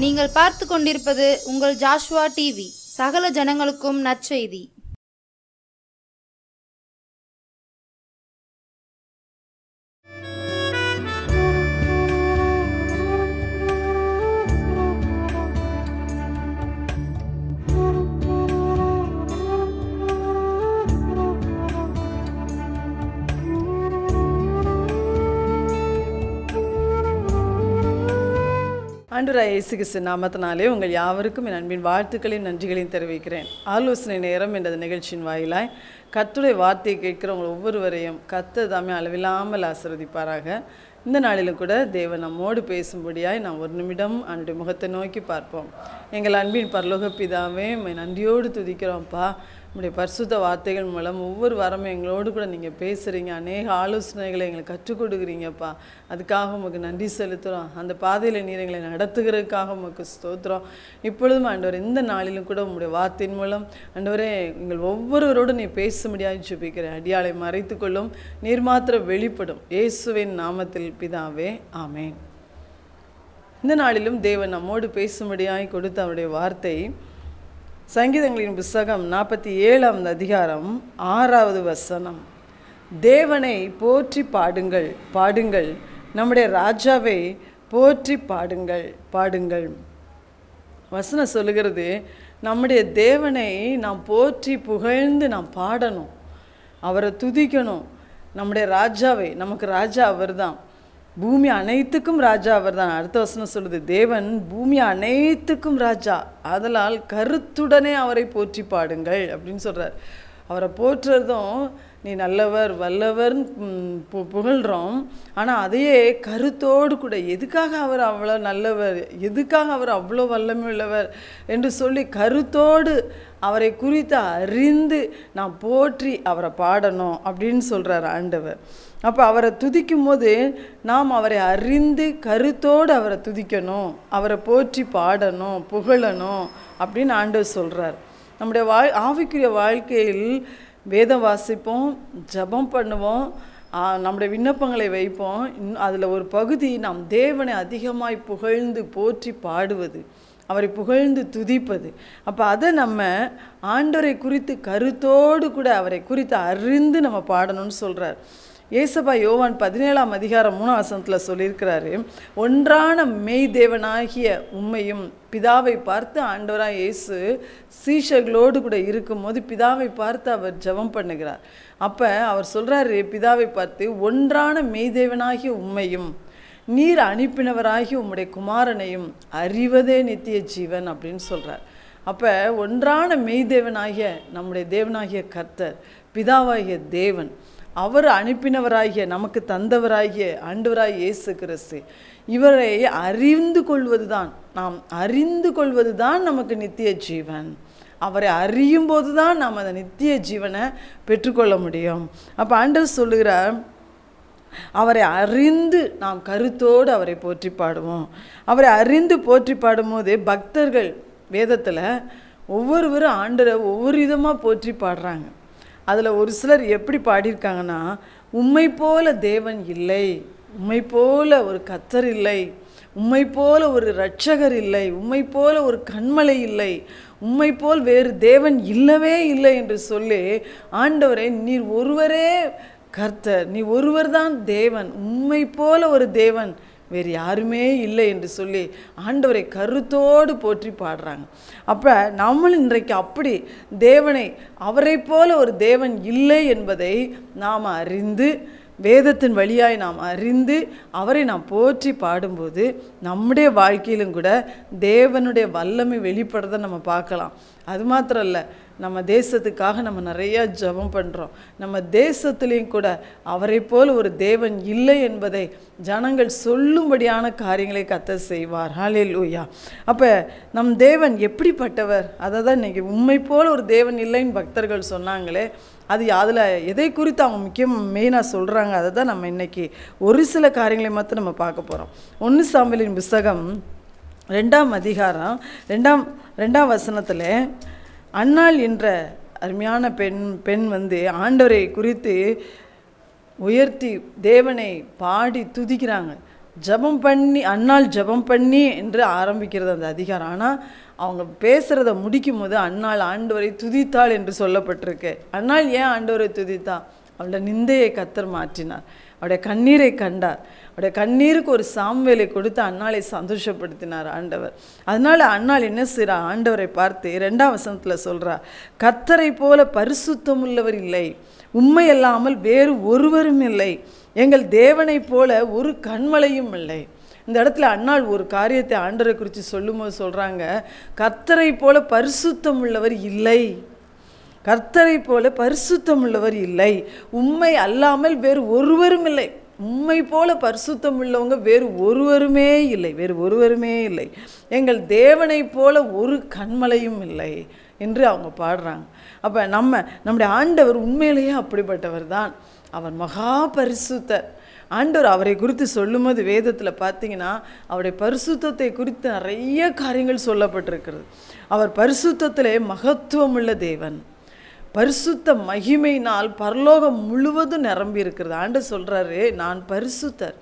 நீங்கள் பார்த்து கொண்டிருப்பது உங்கள் ஜாஷ்வா டிவி. சகல ஜனங்களுக்கும் நற்செய்தி. ஆண்டவராகிய இயேசு கிறிஸ்து நாமத்தினாலே உங்கள் யாவருக்கும் என் அன்பின் வாழ்த்துக்களையும் நன்றிகளையும் தெரிவிக்கிறேன். ஆலோசனை நேரம் என்ற நிகழ்ச்சியின் வாயிலாய் கர்த்தருடைய வார்த்தையை கேட்கிற உங்கள் ஒவ்வொருவரையும் கர்த்தர் தாமே அளவில்லாமல் ஆசீர்வதிப்பாராக. இந்த நாளிலும் கூட தேவன் நம்மோடு பேசும்படியாய் நாம் ஒரு நிமிடம் அவனுடைய முகத்தை நோக்கி பார்ப்போம். எங்கள் அன்பின் பரலோக பிதாவே நன்றியோடு துதிக்கிறோம்ப்பா. நம்முடைய பரிசுத்த வார்த்தைகள் மூலம் ஒவ்வொரு வாரமும் எங்களோடு கூட நீங்கள் பேசுகிறீங்க, அநேக ஆலோசனைகளை எங்களுக்கு கற்றுக் கொடுக்குறீங்கப்பா. அதுக்காக உமக்கு நன்றி செலுத்துகிறோம். அந்த பாதையில் நீர் எங்களை நடத்துகிறதுக்காக உமக்கு ஸ்தோத்திரம். இப்பொழுதும் ஆண்டவர் இந்த நாளிலும் கூட உங்களுடைய வார்த்தையின் மூலம் ஆண்டவரே எங்கள் ஒவ்வொருவரோடு நீ பேச முடியாது ஜெபிக்கிறேன். அடியாளை மறைத்து கொள்ளும், நீர் மாத்திரம் வெளிப்படும். இயேசுவின் நாமத்தில் பிதாவே, ஆமேன். இந்த நாளிலும் தேவன் நம்மோடு பேசும்படியாய் கொடுத்த அவருடைய வார்த்தை சங்கீதங்களின் புஸ்தகம் 47ஆம் அதிகாரம் 6வது வசனம். தேவனை போற்றி பாடுங்கள், பாடுங்கள், நம்முடைய ராஜாவை போற்றி பாடுங்கள், பாடுங்கள். வசனம் சொல்லுகிறது, நம்முடைய தேவனை நாம் போற்றி புகழ்ந்து நாம் பாடணும், அவரை துதிக்கணும். நம்முடைய ராஜாவை, நமக்கு ராஜா அவர் தான், பூமி அனைத்துக்கும் ராஜா அவர் தான். அடுத்த வசனம் சொல்லுது, தேவன் பூமி அனைத்துக்கும் ராஜா, ஆதலால் கருத்துடனே அவரை போற்றி பாடுங்கள் அப்படின்னு சொல்கிறார். அவரை போற்றுறதும் நீ நல்லவர் வல்லவர்னு புகழ்கிறோம், ஆனால் அதையே கருத்தோடு கூட எதுக்காக அவர் அவ்வளோ நல்லவர், எதுக்காக அவர் அவ்வளோ வல்லமை உள்ளவர் என்று சொல்லி கருத்தோடு அவரை குறித்து அறிந்து நாம் போற்றி அவரை பாடணும் அப்படின்னு சொல்கிறார் ஆண்டவர். அப்போ அவரை துதிக்கும் போது நாம் அவரை அறிந்து கருத்தோடு அவரை துதிக்கணும், அவரை போற்றி பாடணும், புகழணும் அப்படின்னு ஆண்டவர் சொல்கிறார். நம்முடைய ஆவிக்குரிய வாழ்க்கையில் வேதம் வாசிப்போம், ஜெபம் பண்ணுவோம், நம்முடைய விண்ணப்பங்களை வைப்போம். அதில் ஒரு பகுதி நாம் தேவனை அதிகமாய் புகழ்ந்து போற்றி பாடுவது, அவரை புகழ்ந்து துதிப்பது. அப்போ அதை நம்ம ஆண்டவரை குறித்து கருத்தோடு கூட அவரை குறித்து அறிந்து நம்ம பாடணும்னு சொல்கிறார். ஏசப்பா யோவான் 17ஆம் அதிகாரம் 3ஆம் வசனத்தில் சொல்லியிருக்கிறாரு, ஒன்றான மெய் தேவனாகிய உம்மையும் பிதாவை பார்த்து ஆண்டவராக இயேசு சீஷர்களோடு கூட இருக்கும்போது பிதாவை பார்த்து அவர் ஜெபம் பண்ணுகிறார். அப்போ அவர் சொல்கிறாரு பிதாவை பார்த்து, ஒன்றான மெய் தேவனாகிய உம்மையும் நீர் அனுப்பினவராகிய உம்முடைய குமாரனையும் அறிவதே நித்திய ஜீவன் அப்படின்னு சொல்கிறார். அப்போ ஒன்றான மெய் தேவனாகிய நம்முடைய தேவனாகிய கர்த்தர், பிதாவாகிய தேவன், அவர் அனுப்பினவராகிய நமக்கு தந்தவராகிய ஆண்டவராகிய இயேசு கிறிஸ்து, இவரை அறிந்து கொள்வது தான், நாம் அறிந்து கொள்வது தான் நமக்கு நித்திய ஜீவன். அவரை அறியும் போது தான் நாம் அந்த நித்திய ஜீவனை பெற்றுக்கொள்ள முடியும். அப்போ ஆண்டவர் சொல்லுகிறார், அவரை அறிந்து நாம் கருத்தோடு அவரை போற்றி பாடுவோம். அவரை அறிந்து போற்றி பாடும்போது பக்தர்கள் வேதத்தில் ஒவ்வொருவரும் ஆண்டரை ஒவ்வொரு விதமாக போற்றி பாடுறாங்க. அதில் ஒரு சிலர் எப்படி பாடியிருக்காங்கன்னா, உம்மை போல தேவன் இல்லை, உம்மை போல ஒரு கர்த்தர் இல்லை, உம்மை போல ஒரு இரட்சகர் இல்லை, உம்மை போல ஒரு கன்மலை இல்லை, உம்மை போல் வேறு தேவன் இல்லவே இல்லை என்று சொல்லி ஆண்டவரே நீர் ஒருவரே கர்த்தர், நீ ஒருவர் தான் தேவன், உம்மை போல ஒரு தேவன் வேறு யாருமே இல்லை என்று சொல்லி ஆண்டவரை கருத்தோடு போற்றி பாடுறாங்க. அப்போ நம்மளும் இன்றைக்கு அப்படி தேவனை, அவரை போல ஒரு தேவன் இல்லை என்பதை நாம் அறிந்து, வேதத்தின் வழியாய் நாம் அறிந்து அவரை நாம் போற்றி பாடும்போது நம்முடைய வாழ்க்கையிலும் கூட தேவனுடைய வல்லமை வெளிப்படுறதை நம்ம பார்க்கலாம். அது மாத்திரம் இல்லை, நம்ம தேசத்துக்காக நம்ம நிறையா ஜெபம் பண்ணுறோம். நம்ம தேசத்துலேயும் கூட அவரை போல் ஒரு தேவன் இல்லை என்பதை ஜனங்கள் சொல்லும்படியான காரியங்களை கர்த்தர் செய்வார். ஹல்லேலூயா. அப்போ நம் தேவன் எப்படிப்பட்டவர், அதை தான் இன்றைக்கி உம்மை போல் ஒரு தேவன் இல்லைன்னு பக்தர்கள் சொன்னாங்களே, அது அதில் எதை குறித்து அவங்க மெயினாக சொல்கிறாங்க, அதை தான் நம்ம இன்றைக்கி ஒரு சில காரியங்களை மாத்திரம் நம்ம பார்க்க போகிறோம். 1 சாமுவேலின் புஸ்தகம் 2ஆம் அதிகாரம் 2ஆம் வசனத்தில் அன்னாள் என்ற அருமையான பெண் ஆண்டவரை குறித்து உயர்த்தி தேவனை பாடி துதிக்கிறாங்க. ஜெபம் பண்ணி அன்னாள் ஜெபம் பண்ணி என்று ஆரம்பிக்கிறது அந்த அதிகாரம். ஆனால் அவங்க பேசுகிறத முடிக்கும் போது அன்னாள் ஆண்டவரை துதித்தாள் என்று சொல்லப்பட்டிருக்கு. அன்னாள் ஏன் ஆண்டவரை துதித்தா? அவளுடைய நிந்தையை கர்த்தர் மாற்றினார். அவருடைய கண்ணீரை கண்டார். அவருடைய கண்ணீருக்கு ஒரு சாம்வேலை கொடுத்து அன்னாளை சந்தோஷப்படுத்தினார் ஆண்டவர். அதனால அன்னாள் என்ன செய்கிறா? ஆண்டவரை பார்த்து 2ஆம் வசனத்தில் சொல்கிறா, கர்த்தரை போல பரிசுத்தம் உள்ளவர் இல்லை, உம்மை அல்லாமல் வேறு ஒருவரும் இல்லை, எங்கள் தேவனை போல ஒரு கண்மலையும் இல்லை. இந்த இடத்துல அன்னாள் ஒரு காரியத்தை ஆண்டவரை குறித்து சொல்லும்போது சொல்கிறாங்க, கர்த்தரை போல பரிசுத்தம் உள்ளவர் இல்லை, கர்த்தரை போல பரிசுத்தம் உள்ளவர் இல்லை, உம்மை அல்லாமல் வேறு ஒருவரும் இல்லை. உம்மை போல பரிசுத்தம் உள்ளவங்க வேறு ஒருவருமே இல்லை, வேறு ஒருவருமே இல்லை, எங்கள் தேவனை போல ஒரு கண்மலையும் இல்லை என்று அவங்க பாடுறாங்க. அப்போ நம்முடைய ஆண்டவர் உண்மையிலேயே அப்படிப்பட்டவர் தான். அவர் மகா பரிசுத்தர். ஆண்டவர் அவரை குறித்து சொல்லும்போது வேதத்தில் பார்த்தீங்கன்னா அவருடைய பரிசுத்தத்தை குறித்து நிறைய காரியங்கள் சொல்லப்பட்டிருக்கிறது. அவர் பரிசுத்தத்திலே மகத்துவம் உள்ள தேவன். பரிசுத்த மகிமையினால் பரலோகம் முழுவதும் நிரம்பி இருக்கிறது. ஆண்டவர் சொல்கிறாரு, நான் பரிசுத்தர்,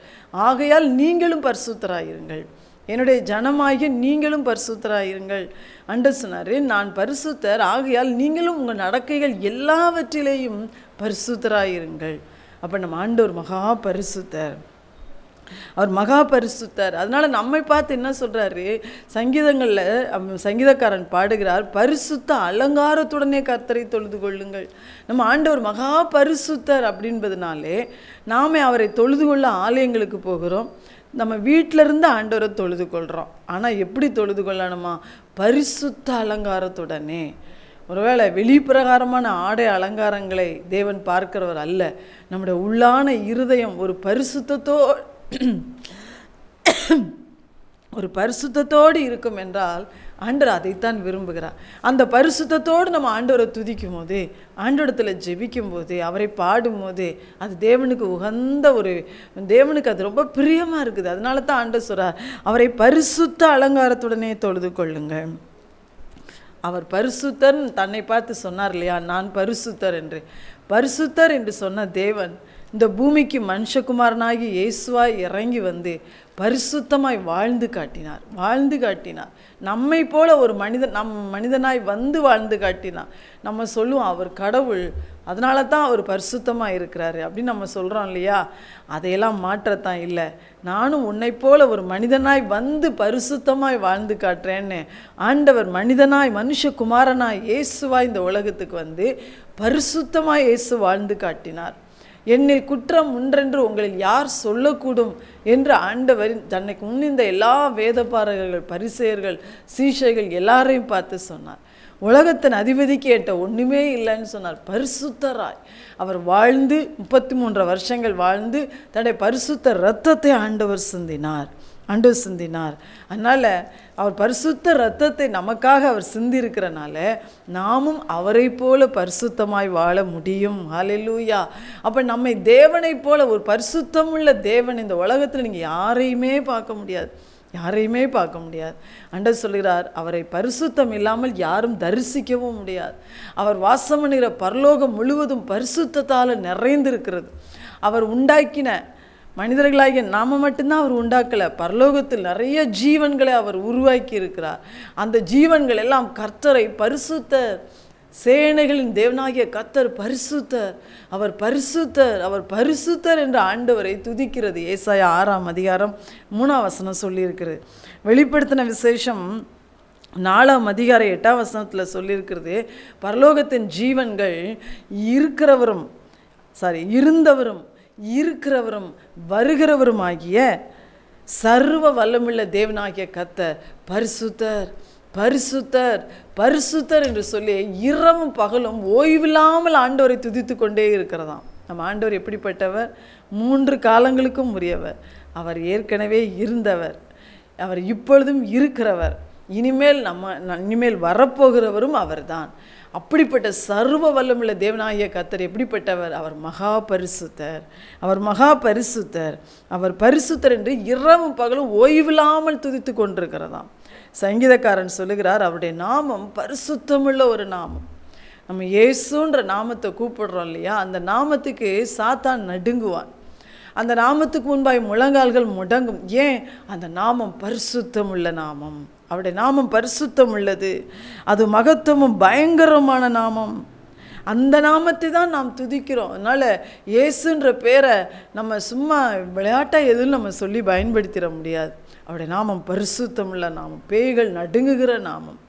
ஆகையால் நீங்களும் பரிசுத்தராயிருங்கள், என்னுடைய ஜனமாகிய நீங்களும் பரிசுத்தராயிருங்கள். ஆண்டவர் சொன்னார், நான் பரிசுத்தர், ஆகையால் நீங்களும் உங்கள் நடக்கைகள் எல்லாவற்றிலேயும் பரிசுத்தராயிருங்கள். அப்போ நம்ம ஆண்டவர் மகா பரிசுத்தர், அவர் மகா பரிசுத்தர். அதனால நம்மை பார்த்து என்ன சொல்கிறாரு? சங்கீதங்களில் சங்கீதக்காரன் பாடுகிறார், பரிசுத்த அலங்காரத்துடனே கர்த்தரை தொழுது கொள்ளுங்கள். நம்ம ஆண்டவர் மகா பரிசுத்தர் அப்படின்பதுனாலே நாமே அவரை தொழுது கொள்ள ஆலயங்களுக்கு போகிறோம். நம்ம வீட்டிலருந்து ஆண்டவரை தொழுது கொள்கிறோம். ஆனால் எப்படி தொழுது கொள்ளணுமா? பரிசுத்த அலங்காரத்துடனே. ஒருவேளை வெளிப்பிரகாரமான ஆடை அலங்காரங்களை தேவன் பார்க்கிறவர் அல்ல. நம்முடைய உள்ளான இருதயம் ஒரு பரிசுத்தத்தோடு இருக்கும் என்றால் ஆண்டவர் அதைத்தான் விரும்புகிறார். அந்த பரிசுத்தத்தோடு நம்ம ஆண்டவரை துதிக்கும் போது, ஆண்டவரத்தில் ஜெபிக்கும் போது, அவரை பாடும் போது அது தேவனுக்கு உகந்த தேவனுக்கு அது ரொம்ப பிரியமாக இருக்குது. அதனால தான் ஆண்டவர் சொல்கிறார், அவரை பரிசுத்த அலங்காரத்துடனே தொழுது கொள்ளுங்கள். அவர் பரிசுத்தர் தன்னை பார்த்து சொன்னார் இல்லையா, நான் பரிசுத்தர் என்று. பரிசுத்தர் என்று சொன்ன தேவன் இந்த பூமிக்கு மனுஷகுமாரனாகி இயேசுவாய் இறங்கி வந்து பரிசுத்தமாய் வாழ்ந்து காட்டினார். நம்மை போல ஒரு மனிதனாய் வந்து வாழ்ந்து காட்டினார். நம்ம சொல்லுவோம் அவர் கடவுள், அதனால தான் அவர் பரிசுத்தமாக இருக்கிறாரு அப்படின்னு நம்ம சொல்கிறோம் இல்லையா. அதையெல்லாம் மாற்றத்தான் இல்லை, நானும் உன்னை போல ஒரு மனிதனாய் வந்து பரிசுத்தமாய் வாழ்ந்து காட்டுறேன்னு ஆண்டவர் மனுஷகுமாரனாய் இயேசுவாய் இந்த உலகத்துக்கு வந்து பரிசுத்தமாய் இயேசு வாழ்ந்து காட்டினார். என்னில் குற்றம் உண்டென்று உங்களில் யார் சொல்லக்கூடும் என்று ஆண்டவர் தன்னைக்கு முன்னிந்த எல்லா வேதபாரகர்கள், பரிசேயர்கள், சீஷைகள் எல்லாரையும் பார்த்து சொன்னார். உலகத்தின் அதிபதிக்கு ஏற்ற ஒன்றுமே இல்லைன்னு சொன்னார். பரிசுத்தராய் அவர் வாழ்ந்து 33 வருஷங்கள் வாழ்ந்து தன்னுடைய பரிசுத்த இரத்தத்தை ஆண்டவர் சிந்தினார். அதனால் அவர் பரிசுத்த இரத்தத்தை நமக்காக அவர் சிந்திருக்கிறனால நாமும் அவரை போல பரிசுத்தமாய் வாழ முடியும். ஹல்லேலூயா. அப்போ நம்மை தேவனை போல ஒரு பரிசுத்தமுள்ள தேவன் இந்த உலகத்தில் நீங்கள் யாரையுமே பார்க்க முடியாது. ஆண்டவர் சொல்கிறார், அவரை பரிசுத்தம் இல்லாமல் யாரும் தரிசிக்கவும் முடியாது. அவர் வாசம் பண்ணுகிற பரலோகம் முழுவதும் பரிசுத்தத்தால் நிறைந்திருக்கிறது. அவர் உண்டாக்கின மனிதர்களாகிய நாம் மட்டும்தான் அவர் உண்டாக்கலை, பரலோகத்தில் நிறைய ஜீவன்களை அவர் உருவாக்கி இருக்கிறார். அந்த ஜீவன்கள் எல்லாம் கர்த்தரை பரிசுத்தர், சேனைகளின் தேவனாகிய கர்த்தர் பரிசுத்தர், அவர் பரிசுத்தர் என்ற ஆண்டவரை துதிக்கிறது. ஏசாயா 6ஆம் அதிகாரம் 3ஆம் வசனம் சொல்லியிருக்கிறது. வெளிப்படுத்தின விசேஷம் 4ஆம் அதிகாரம் 8ஆம் வசனத்தில் சொல்லியிருக்கிறது, பரலோகத்தின் ஜீவன்கள் இருந்தவரும் இருக்கிறவரும் வருகிறவரும் ஆகிய சர்வ வல்லமுள்ள தேவனாகிய கர்த்தர் பரிசுத்தர் என்று சொல்லி இரவும் பகலும் ஓய்வில்லாமல் ஆண்டவரை துதித்து கொண்டே இருக்கிறதாம். நம்ம ஆண்டவர் எப்படிப்பட்டவர்? 3 காலங்களுக்கும் உரியவர். அவர் ஏற்கனவே இருந்தவர், அவர் இப்பொழுதும் இருக்கிறவர், இனிமேல் வரப்போகிறவரும் அவர்தான். அப்படிப்பட்ட சர்வ வல்லமுள்ள தேவனாகிய கர்த்தர் எப்படிப்பட்டவர்? அவர் மகா பரிசுத்தர் என்று இரவும் பகலும் ஓய்வில்லாமல் துதித்து கொண்டிருக்கிறதாம். சங்கீதக்காரன் சொல்லுகிறார், அவருடைய நாமம் பரிசுத்தமுள்ள ஒரு நாமம். நம்ம இயேசுன்ற நாமத்தை கூப்பிடுறோம் இல்லையா, அந்த நாமத்துக்கு சாத்தான் நடுங்குவான். அந்த நாமத்துக்கு முன்பாய் முழங்கால்கள் முடங்கும். ஏன்? அந்த நாமம் பரிசுத்தம் உள்ள நாமம். அவருடைய நாமம் பரிசுத்தம் உள்ளது. அது மகத்துவமும் பயங்கரமான நாமம். அந்த நாமத்தை தான் நாம் துதிக்கிறோம். அதனால் இயேசுன்ற பேரை நம்ம சும்மா விளையாட்டாக எதுவும் நம்ம சொல்லி பயன்படுத்திட முடியாது. அவருடைய நாமம் பரிசுத்தம் உள்ள நாமம், பேய்கள் நடுங்குகிற நாமம்,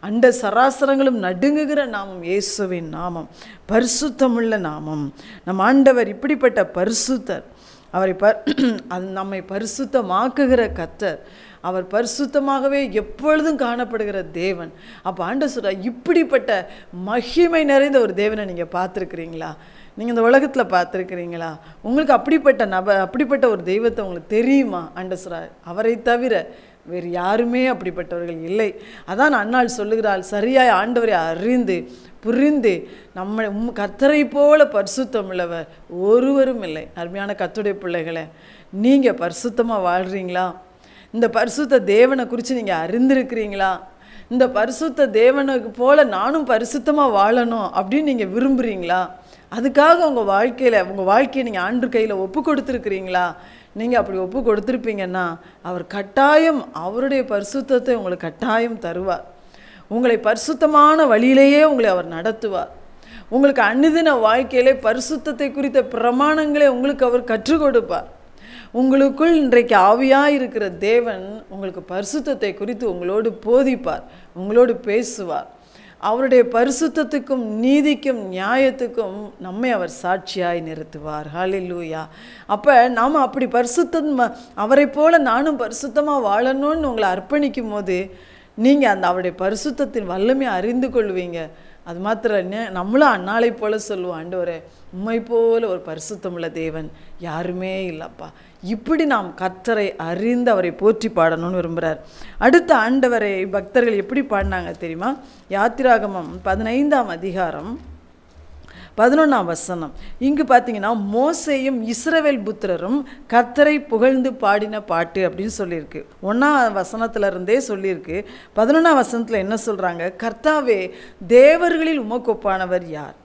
அண்ட சராசரங்களும் நடுங்குகிற நாமம் இயேசுவின் நாமம், பரிசுத்தமுள்ள நாமம். நம் ஆண்டவர் இப்படிப்பட்ட பரிசுத்தர். அவரை அது நம்மை பரிசுத்தமாக்குகிற கர்த்தர். அவர் பரிசுத்தமாகவே எப்பொழுதும் காணப்படுகிற தேவன். அப்போ ஆண்டவர் சொல்றார், இப்படிப்பட்ட மகிமை நிறைந்த ஒரு தேவனை நீங்கள் பார்த்துருக்குறீங்களா? நீங்கள் இந்த உலகத்தில் பார்த்துருக்குறீங்களா? உங்களுக்கு அப்படிப்பட்ட ஒரு தெய்வத்தை உங்களுக்கு தெரியுமா? ஆண்டவர் சொல்றார், அவரை தவிர வேறு யாருமே அப்படிப்பட்டவர்கள் இல்லை. அதான் அன்னாள் சொல்லுகிறாள், சரியாய் ஆண்டவரை அறிந்து புரிந்து நம்ம கர்த்தரை போல பரிசுத்தம் உள்ளவர் ஒருவரும் இல்லை. அருமையான கர்த்தருடைய பிள்ளைகளை, நீங்கள் பரிசுத்தமாக வாழ்கிறீங்களா? இந்த பரிசுத்த தேவனை குறித்து நீங்கள் அறிந்திருக்கிறீங்களா? இந்த பரிசுத்த தேவனுக்கு போல நானும் பரிசுத்தமாக வாழணும் அப்படின்னு நீங்கள் விரும்புகிறீங்களா? அதுக்காக உங்கள் வாழ்க்கையை நீங்கள் ஆண்டு கையில் ஒப்பு கொடுத்துருக்கிறீங்களா? நீங்கள் அப்படி ஒப்பு கொடுத்துருப்பீங்கன்னா அவர் கட்டாயம் அவருடைய பரிசுத்தத்தை உங்களுக்கு கட்டாயம் தருவார். உங்களை பரிசுத்தமான வழியிலேயே உங்களை அவர் நடத்துவார். உங்களுக்கு அன்னிதின வாழ்க்கையிலே பரிசுத்தத்தை குறித்த பிரமாணங்களை உங்களுக்கு அவர் கற்றுக் கொடுப்பார். உங்களுக்குள் இன்றைக்கு ஆவியாக இருக்கிற தேவன் உங்களுக்கு பரிசுத்தத்தை குறித்து உங்களோடு போதிப்பார், உங்களோடு பேசுவார். அவருடைய பரிசுத்தத்துக்கும் நீதிக்கும் நியாயத்துக்கும் நம்மை அவர் சாட்சியாய் நிறுத்துவார். ஹல்லேலூயா. அப்போ நாம் அப்படி அவரை போல நானும் பரிசுத்தமாக வாழணும்னு உங்களை அர்ப்பணிக்கும் போது நீங்கள் அவருடைய பரிசுத்தத்தின் வல்லமையை அறிந்து கொள்வீங்க. அது மாத்திரம் நம்மளும் அன்னாலை போல சொல்லுவோம், ஆண்டவரே உம்மை போல ஒரு பரிசுத்தமுள்ள தேவன் யாருமே இல்லைப்பா. இப்படி நாம் கர்த்தரை அறிந்து அவரை போற்றி பாடணும்னு விரும்புகிறார். அடுத்த ஆண்டவரை பக்தர்கள் எப்படி பாடினாங்க தெரியுமா? யாத்திராகமம் 15ஆம் அதிகாரம் 11ஆம் வசனம். இங்கு பார்த்தீங்கன்னா மோசேயும் இஸ்ரவேல் புத்திரரும் கர்த்தரை புகழ்ந்து பாடின பாட்டு அப்படின்னு சொல்லியிருக்கு. 1ஆம் வசனத்திலிருந்தே சொல்லியிருக்கு. 11ஆம் வசனத்தில் என்ன சொல்கிறாங்க? கர்த்தாவே, தேவர்களில் உமக்கு ஒப்பானவர் யார்?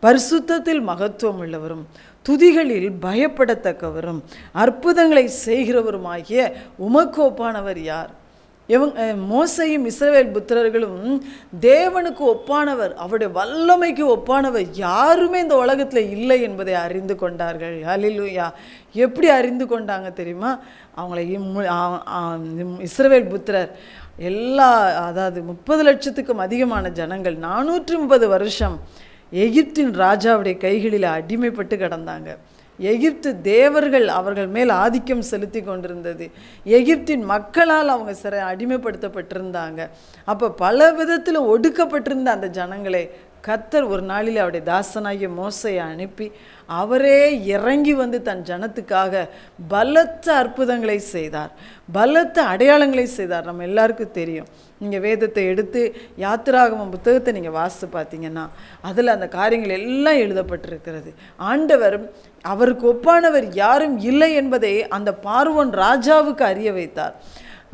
பரிசுத்தத்தில் மகத்துவம் உள்ளவரும் துதிகளில் பயப்படத்தக்கவரும் அற்புதங்களை செய்கிறவருமாகிய உமக்கு ஒப்பானவர் யார்? மோசையும் இஸ்ரவேல் புத்திரர்களும் தேவனுக்கு ஒப்பானவர், அவருடைய வல்லமைக்கு ஒப்பானவர் யாருமே இந்த உலகத்தில் இல்லை என்பதை அறிந்து கொண்டார்கள். ஹல்லேலூயா. எப்படி அறிந்து கொண்டாங்க தெரியுமா? அவங்களை இஸ்ரவேல் புத்திரர் அதாவது 30 லட்சத்துக்கும் அதிகமான ஜனங்கள் 430 வருஷம் எகிப்தின் ராஜாவுடைய கைகளில் அடிமைப்பட்டு கிடந்தாங்க. எகிப்து தேவர்கள் அவர்கள் மேல் ஆதிக்கம் செலுத்தி கொண்டிருந்தது. எகிப்தின் மக்களால் அவங்க அடிமைப்படுத்தப்பட்டிருந்தாங்க. அப்போ பல விதத்தில் ஒடுக்கப்பட்டிருந்த அந்த ஜனங்களை கர்த்தர் ஒரு நாளில் அவருடைய தாசனாகிய மோசையை அனுப்பி அவரே இறங்கி வந்து தன் ஜனத்துக்காக பலத்த அற்புதங்களை செய்தார், பலத்த அடையாளங்களை செய்தார். நம்ம எல்லாருக்கும் தெரியும். நீங்கள் வேதத்தை எடுத்து யாத்திராகமம் புத்தகத்தை நீங்கள் வாசித்து பார்த்தீங்கன்னா அதில் அந்த காரியங்கள் எல்லாம் எழுதப்பட்டிருக்கிறது. ஆண்டவர் அவருக்கு ஒப்பானவர் யாரும் இல்லை என்பதை அந்த பார்வோன் ராஜாவுக்கு அறிய வைத்தார்.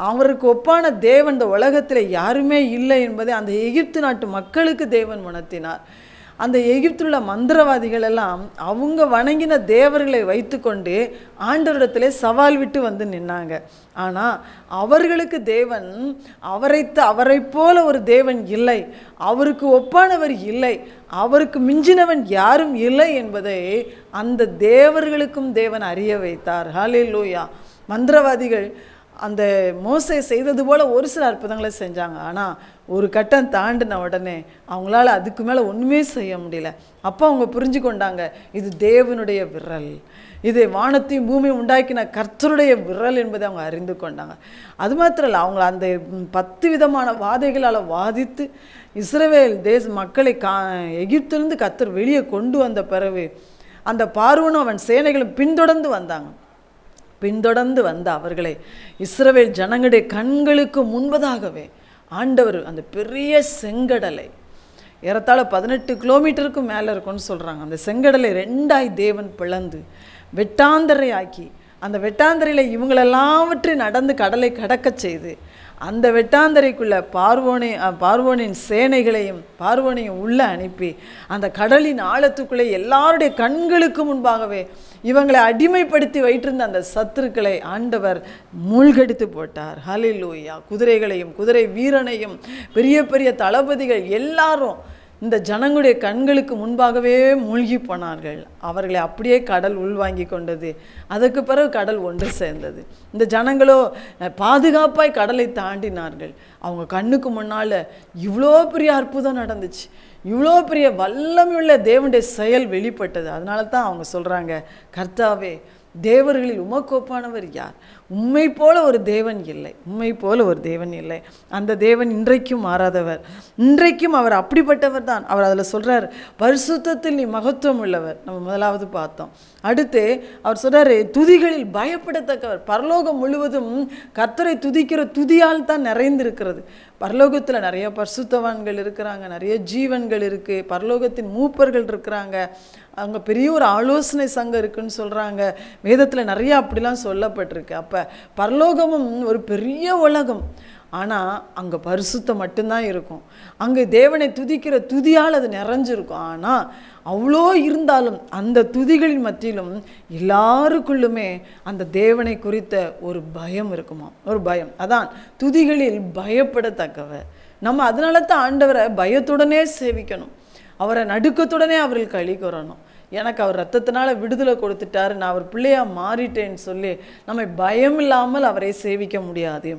அவருக்கு ஒப்பான தேவன் இந்த உலகத்தில் யாருமே இல்லை என்பதை அந்த எகிப்து நாட்டு மக்களுக்கு தேவன் உணர்த்தினார். அந்த எகிப்துள்ள மந்திரவாதிகள் எல்லாம் அவங்க வணங்கின தேவர்களை வைத்துக்கொண்டு ஆண்டவரிடத்திலே சவால் விட்டு வந்து நின்னாங்க. ஆனால் அவர்களுக்கு தேவன் அவரை போல ஒரு தேவன் இல்லை, அவருக்கு ஒப்பானவர் இல்லை, அவருக்கு மிஞ்சினவன் யாரும் இல்லை என்பதை அந்த தேவர்களுக்கும் தேவன் அறிய வைத்தார். ஹல்லேலூயா. மந்திரவாதிகள் அந்த மோசே செய்தது போல் ஒரு சில அற்புதங்களை செஞ்சாங்க. ஆனால் ஒரு கட்டம் தாண்டின உடனே அவங்களால அதுக்கு மேலே ஒன்றுமே செய்ய முடியல. அப்போ அவங்க புரிஞ்சு கொண்டாங்க, இது தேவனுடைய விரல், இது வானத்தையும் பூமியும் உண்டாக்கின கர்த்தருடைய விரல் என்பதை அவங்க அறிந்து கொண்டாங்க. அது மாத்திரம் இல்லை, அவங்கள அந்த 10 விதமான வாதைகளால் வாதித்து இஸ்ரவேல் மக்களை எகிப்திலிருந்து கர்த்தர் வெளியே கொண்டு வந்த பிறகு அந்த பார்வோனும் அவன் சேனைகளும் பின்தொடர்ந்து வந்த அவர்களை இஸ்ரவேல் ஜனங்களுடைய கண்களுக்கு முன்பதாகவே ஆண்டவர் அந்த பெரிய செங்கடலை ஏறத்தாழ 18 கிலோமீட்டருக்கும் மேலே இருக்கும்னு சொல்கிறாங்க. அந்த செங்கடலை 2ஆய் தேவன் பிளந்து வெட்டாந்தரை ஆக்கி அந்த வெட்டாந்தரையில் இவங்களெல்லாவற்றையும் நடந்து கடலை கடக்க செய்து அந்த வெட்டாந்தரைக்குள்ள பார்வோனின் சேனைகளையும் பார்வோனையும் உள்ள அனுப்பி அந்த கடலின் ஆழத்துக்குள்ளே எல்லாருடைய கண்களுக்கு முன்பாகவே இவங்களை அடிமைப்படுத்தி வைத்திருந்த அந்த சத்துருக்களை ஆண்டவர் மூழ்கடித்து போட்டார். ஹல்லேலூயா. குதிரைகளையும் குதிரை வீரனையும் பெரிய பெரிய தளபதிகள் எல்லாரும் இந்த ஜனங்களுடைய கண்களுக்கு முன்பாகவே மூழ்கி போனார்கள். அவர்களை அப்படியே கடல் உள்வாங்கி கொண்டது. அதுக்கு பிறகு கடல் ஒன்று சேர்ந்தது. இந்த ஜனங்களோ பாதுகாப்பாய் கடலை தாண்டினார்கள். அவங்க கண்ணுக்கு முன்னால் இவ்வளோ பெரிய அற்புதம் நடந்துச்சு, இவ்வளோ பெரிய வல்லமையுள்ள தேவனுடைய செயல் வெளிப்பட்டது. அதனால தான் அவங்க சொல்கிறாங்க, கர்த்தாவே, தேவர்களில் உமக்கு ஒப்பானவர் யார்? உம்மை போல ஒரு தேவன் இல்லை, உம்மை போல ஒரு தேவன் இல்லை. அந்த தேவன் இன்றைக்கும் மாறாதவர், இன்றைக்கும் அவர் அப்படிப்பட்டவர் தான். அவர் அதில் சொல்கிறார், பரிசுத்தத்தில் நீ மகத்துவம் உள்ளவர். நம்ம முதலாவது பார்த்தோம். அடுத்து அவர் சொல்கிறார், துதிகளில் பயப்படத்தக்கவர். பரலோகம் முழுவதும் கர்த்தரை துதிக்கிற துதியால் தான் நிறைந்திருக்கிறது. பரலோகத்தில் நிறைய பரிசுத்தவான்கள் இருக்கிறாங்க, நிறைய ஜீவன்கள் இருக்குது, பரலோகத்தின் மூப்பர்கள் இருக்கிறாங்க, அங்கே பெரிய ஒரு ஆலோசனை சங்கம் இருக்குன்னு சொல்கிறாங்க. வேதத்தில் நிறைய அப்படிலாம் சொல்லப்பட்டிருக்கு. அப்போ பரலோகமும் ஒரு பெரிய உலகம். ஆனால் அங்கே பரிசுத்தம் மட்டும்தான் இருக்கும். அங்கே தேவனை துதிக்கிற துதியால் அது நிறைஞ்சிருக்கும். ஆனால் அவ்வளோ இருந்தாலும் அந்த துதிகளின் மத்தியிலும் எல்லாருக்குள்ளுமே அந்த தேவனை குறித்த ஒரு பயம் இருக்குமா, ஒரு பயம். அதான் துதிகளில் பயப்படத்தக்கவர். நம்ம அதனால தான் ஆண்டவரை பயத்துடனே சேவிக்கணும், அவரை நடுக்கத்துடனே அவர்கள் களி கூறணும். எனக்கு அவர் ரத்தத்தினால விடுதலை கொடுத்துட்டாரு, நான் அவர் பிள்ளையாக மாறிட்டேன்னு சொல்லி நம்ம பயம் இல்லாமல் அவரை சேவிக்க முடியாது,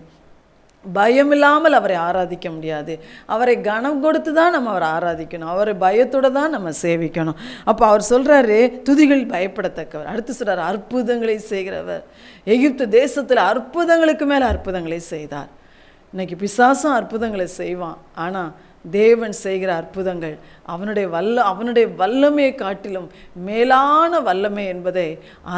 பயமில்லாமல் அவரை ஆராதிக்க முடியாது. அவரை கனம் கொடுத்து தான் நம்ம அவரை ஆராதிக்கணும், அவரை பயத்தோடு தான் நம்ம சேவிக்கணும். அப்போ அவர் சொல்கிறாரு, துதிகள் பயப்படத்தக்கவர். அடுத்து சொல்கிறார், அற்புதங்களை செய்கிறவர். எகிப்து தேசத்தில் அற்புதங்களுக்கு மேலே அற்புதங்களை செய்தார். இன்னைக்கு பிசாசும் அற்புதங்களை செய்வான். ஆனால் தேவன் செய்கிற அற்புதங்கள் அவனுடைய வல்லமையை காட்டிலும் மேலான வல்லமை என்பதை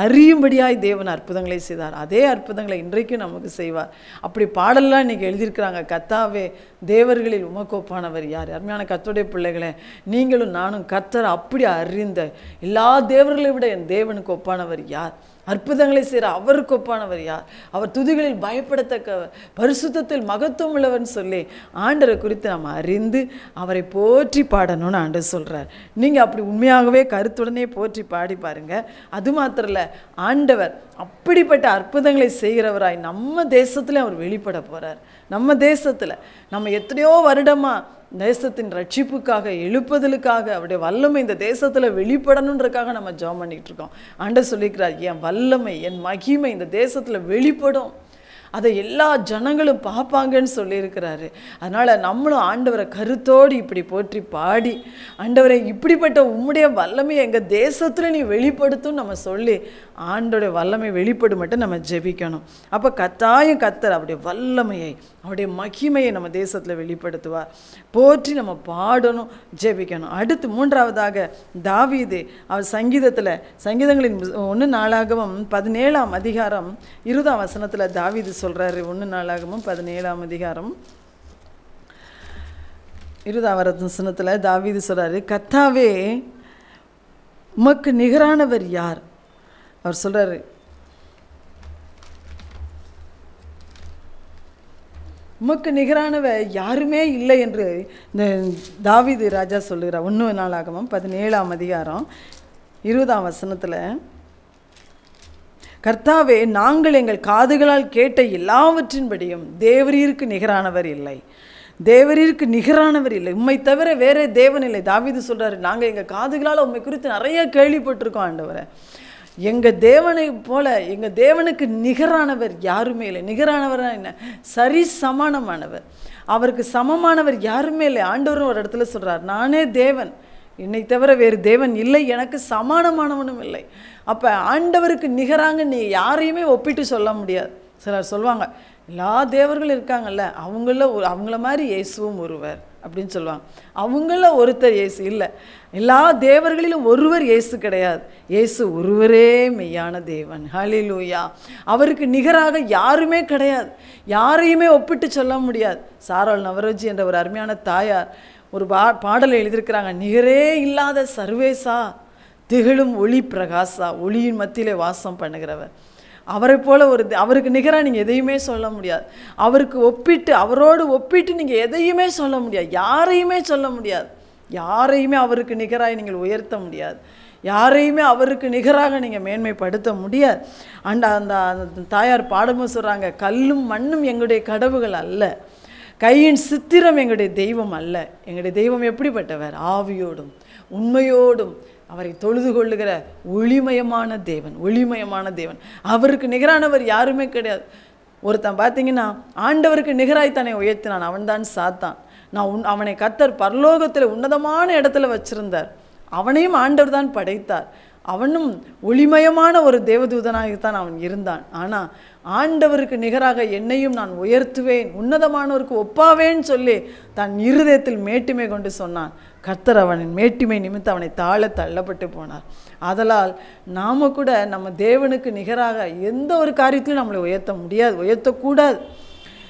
அறியும்படியாய் தேவன் அற்புதங்களை செய்தார். அதே அற்புதங்களை இன்றைக்கும் நமக்கு செய்வார். அப்படி பாடலாம் இன்றைக்கி எழுதியிருக்கிறாங்க, கர்த்தாவே, தேவர்களில் உமக்கு ஒப்பானவர் யார்? அருமையான கர்த்தருடைய பிள்ளைகளே, நீங்களும் நானும் கர்த்தர் அப்படி அறிந்த எல்லா தேவர்களை விட என் தேவனுக்கு ஒப்பானவர் யார்? அற்புதங்களை செய்கிற அவருக்கு ஒப்பானவர் யார்? அவர் துதிகளில் பயப்படத்தக்கவர், பரிசுத்தத்தில் மகத்துவம் உள்ளவர்னு சொல்லி ஆண்டரை குறித்து நம்ம அறிந்து அவரை போற்றி பாடணும்னு ஆண்டவர் சொல்கிறார். நீங்கள் அப்படி உண்மையாகவே கருத்துடனே போற்றி பாடி பாருங்க. அது மாத்திரம் இல்லை, ஆண்டவர் அப்படிப்பட்ட அற்புதங்களை செய்கிறவராய் நம்ம தேசத்தில் அவர் வெளிப்பட போகிறார். நம்ம தேசத்தில் நம்ம எத்தனையோ வருடமாக தேசத்தின் ரட்சிப்புக்காக, எழுப்புதலுக்காக, அவருடைய வல்லமை இந்த தேசத்தில் வெளிப்படணுன்றதுக்காக நம்ம ஜெபம் பண்ணிகிட்டு இருக்கோம். ஆண்டவர் சொல்லிக்கிறார், என் வல்லமை, என் மகிமை இந்த தேசத்தில் வெளிப்படும், அதை எல்லா ஜனங்களும் பார்ப்பாங்கன்னு சொல்லியிருக்கிறாரு. அதனால் நம்மளும் ஆண்டவரை கருத்தோடு இப்படி போற்றி பாடி, ஆண்டவரை இப்படிப்பட்ட உம்முடைய வல்லமையை எங்கள் தேசத்தில் நீ வெளிப்படுத்தும் நம்ம சொல்லி ஆண்டோடைய வல்லமை வெளிப்படும் மட்டும் நம்ம ஜெபிக்கணும். அப்போ கட்டாயம் கர்த்தர் அவருடைய வல்லமையை, அவருடைய மகிமையை நம்ம தேசத்தில் வெளிப்படுத்துவார். போற்றி நம்ம பாடணும், ஜெபிக்கணும். அடுத்து மூன்றாவதாக தாவீது அவர் சங்கீதங்களின் 1 நாளாகமம் 17ஆம் அதிகாரம் 20ஆம் வசனத்தில் தாவீது சொல்கிறாரு. 1 நாளாகமம் 17ஆம் அதிகாரம் 20ஆம் வசனத்தில் தாவீது சொல்கிறாரு, கர்த்தாவே, உமக்கு நிகரானவர் யார்? அவர் சொல்கிறாரு, உமக்கு நிகரானவர் யாருமே இல்லை என்று இந்த தாவீது ராஜா சொல்லுகிறார். 1 நாளாகமம் 17ஆம் அதிகாரம் 20ஆம் வசனத்தில், கர்த்தாவே, நாங்கள் எங்கள் காதுகளால் கேட்ட எல்லாவற்றின்படியும் தேவரீருக்கு நிகரானவர் இல்லை, தேவரீருக்கு நிகரானவர் இல்லை, உம்மை தவிர வேறே தேவன் இல்லை. தாவீது சொல்கிறாரு, நாங்கள் எங்கள் காதுகளால் உம்மை குறித்து நிறைய கேள்விப்பட்டிருக்கோம் ஆண்டவரை, எங்கள் தேவனை போல எங்கள் தேவனுக்கு நிகரானவர் யாருமே இல்லை. நிகரானவர்னா என்ன? சரி சமானமானவர், அவருக்கு சமமானவர் யாருமே இல்லை. ஆண்டவரும் ஒரு இடத்துல சொல்கிறார், நானே தேவன், என்னை தவிர வேறு தேவன் இல்லை, எனக்கு சமானமானவனும் இல்லை. அப்போ ஆண்டவருக்கு நிகராங்க நீ யாரையுமே ஒப்பிட்டு சொல்ல முடியாது. சிலர் சொல்லுவாங்க, எல்லா தேவர்களும் இருக்காங்கல்ல, அவங்கள மாதிரி இயேசுவும் ஒருவர் அப்படின்னு சொல்லுவாங்க. அவங்கள ஒருத்தர் இயேசு இல்லை. எல்லா தேவர்களிலும் ஒருவர் இயேசு கிடையாது. இயேசு ஒருவரே மெய்யான தேவன். ஹல்லேலூயா. அவருக்கு நிகராக யாருமே கிடையாது, யாரையுமே ஒப்பிட்டு சொல்ல முடியாது. சாராள் நவரோஜி என்ற ஒரு அருமையான தாயார் ஒரு பாடலை எழுதியிருக்கிறாங்க, நிகரே இல்லாத சர்வேசா, திகழும் ஒளி பிரகாசா, ஒளியின் மத்தியிலே வாசம் பண்ணுகிறவர். அவரை போல அவருக்கு நிகராக நீங்கள் எதையுமே சொல்ல முடியாது. அவருக்கு ஒப்பிட்டு, அவரோடு ஒப்பிட்டு நீங்கள் எதையுமே சொல்ல முடியாது. யாரையுமே சொல்ல முடியாது. யாரையுமே அவருக்கு நிகராக நீங்கள் உயர்த்த முடியாது. யாரையுமே அவருக்கு நிகராக நீங்கள் மேன்மைப்படுத்த முடியாது. அந்த தாயார் பாடமும் சொல்கிறாங்க, கல்லும் மண்ணும் எங்களுடைய கடவுகள் அல்ல, கையின் சித்திரம் எங்களுடைய தெய்வம் அல்ல. எங்களுடைய தெய்வம் எப்படிப்பட்டவர்? ஆவியோடும் உண்மையோடும் அவரை தொழுது கொள்ளுகிற ஒளிமயமான தேவன். ஒளிமயமான தேவன். அவருக்கு நிகரானவர் யாருமே கிடையாது. ஒருத்தன் பார்த்தீங்கன்னா ஆண்டவருக்கு நிகராய் தன்னை உயர்த்தினான், அவன்தான் சாத்தான். அவனை கர்த்தர் பரலோகத்தில் உன்னதமான இடத்துல வச்சிருந்தார். அவனையும் ஆண்டவர் தான் படைத்தார். அவனும் ஒளிமயமான ஒரு தேவதூதனாகத்தான் அவன் இருந்தான். ஆனால் ஆண்டவருக்கு நிகராக என்னையும் நான் உயர்த்துவேன், உன்னதமானவருக்கு ஒப்பாவேன்னு சொல்லி தன் இருதயத்தில் மேட்டிமை கொண்டு சொன்னான். கர்த்தர் அவனின் மேட்டிமை நிமித்தம் அவனை தாழ தள்ளப்பட்டு போனார். ஆதலால் நாம் கூட நம்ம தேவனுக்கு நிகராக எந்த ஒரு காரியத்திலும் நம்மளை உயர்த்த முடியாது, உயர்த்தக்கூடாது.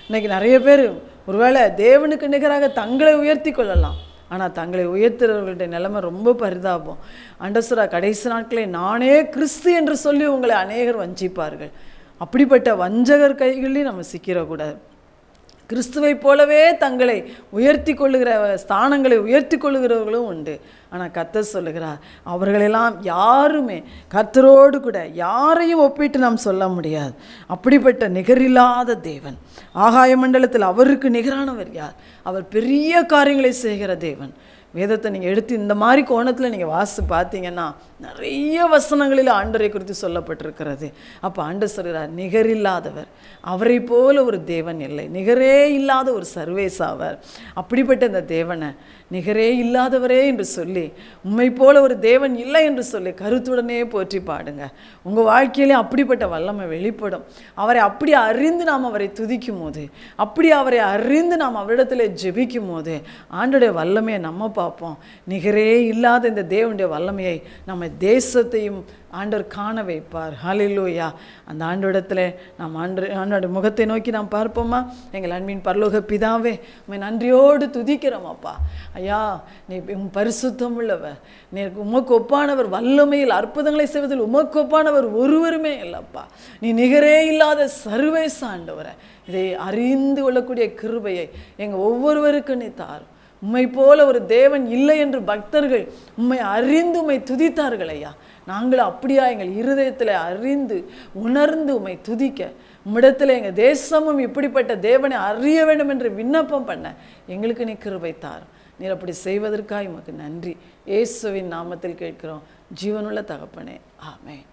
இன்றைக்கி நிறைய பேர் ஒருவேளை தேவனுக்கு நிகராக தங்களை உயர்த்தி கொள்ளலாம். ஆனால் தங்களை உயர்த்துறவர்களுடைய நிலைமை ரொம்ப பரிதாபம். ஆண்டவரே, கடைசி நாட்களே நானே கிறிஸ்து என்று சொல்லி உங்களை அநேகர் வஞ்சிப்பார்கள். அப்படிப்பட்ட வஞ்சகர் கைகளில் நம்ம சிக்கிடக்கூடாது. கிறிஸ்துவை போலவே தங்களை உயர்த்தி கொள்ளுகிற ஸ்தானங்களை உயர்த்தி கொள்ளுகிறவர்களும் உண்டு. ஆனால் கர்த்தர் சொல்லுகிறார், அவர்களெல்லாம் யாருமே கர்த்தரோடு கூட யாரையும் ஒப்பிட்டு நாம் சொல்ல முடியாது. அப்படிப்பட்ட நிகரில்லாத தேவன். ஆகாய மண்டலத்தில் அவருக்கு நிகரானவர் யார்? அவர் பெரிய காரியங்களை செய்கிற தேவன். வேதத்தை நீங்கள் எடுத்து இந்த மாதிரி கோணத்தில் நீங்கள் வாசித்து பார்த்தீங்கன்னா நிறைய வசனங்களில் ஆண்டவரை குறித்து சொல்லப்பட்டிருக்கிறது. அப்போ ஆண்டவர் சொல்கிறார், நிகரில்லாதவர், அவரை போல ஒரு தேவன் இல்லை, நிகரே இல்லாத ஒரு சர்வேசாவர். அப்படிப்பட்ட இந்த தேவனை நிகரே இல்லாதவரே என்று சொல்லி, உண்மை போல ஒரு தேவன் இல்லை என்று சொல்லி கருத்துடனே போற்றி பாடுங்க. உங்கள் வாழ்க்கையிலே அப்படிப்பட்ட வல்லமை வெளிப்படும். அவரை அப்படி அறிந்து நாம் அவரை துதிக்கும் போது, அப்படி அவரை அறிந்து நாம் அவரிடத்தில் ஜெபிக்கும் போது ஆண்டோடைய வல்லமையை நம்ம பார்ப்போம். நிகரே இல்லாத இந்த தேவனுடைய வல்லமையை நம்ம தேசத்தையும் ஆண்டவர் காண வைப்பார். ஹல்லேலூயா. அந்த ஆண்டோடத்தில் நாம் ஆண்டோட முகத்தை நோக்கி நாம் பார்ப்போமா? எங்கள் அன்பின் பரலோக பிதாவே, உம்மை நன்றியோடு துதிக்கிறோம் அப்பா. ஐயா, நீ பரிசுத்தம் உள்ளவர், நீ உமக்கு ஒப்பானவர், வல்லமையில் அற்புதங்களை செய்வதில் உமக்கு ஒப்பானவர் ஒருவருமே இல்லைப்பா. நீ நிகரே இல்லாத சர்வேச ஆண்டவரை, இதை அறிந்து கொள்ளக்கூடிய கிருபையை எங்கள் ஒவ்வொருவருக்கும் நீ தாரும். உம்மை போல ஒரு தேவன் இல்லை என்று பக்தர்கள் உம்மை அறிந்து உம்மை துதித்தார்கள் ஐயா. நாங்களும் அப்படியா எங்கள் இருதயத்தில் அறிந்து உணர்ந்து உம்மை துதிக்க, உம்மிடத்தில் எங்கள் தேசமும் இப்படிப்பட்ட தேவனை அறிய வேண்டும் என்று விண்ணப்பம் பண்ண எங்களுக்கு நீ கிருபை தார். நீர் அப்படி செய்வதற்காக உமக்கு நன்றி. இயேசுவின் நாமத்தில் கேட்கிறோம் ஜீவனுள்ள தகப்பனே, ஆமென்.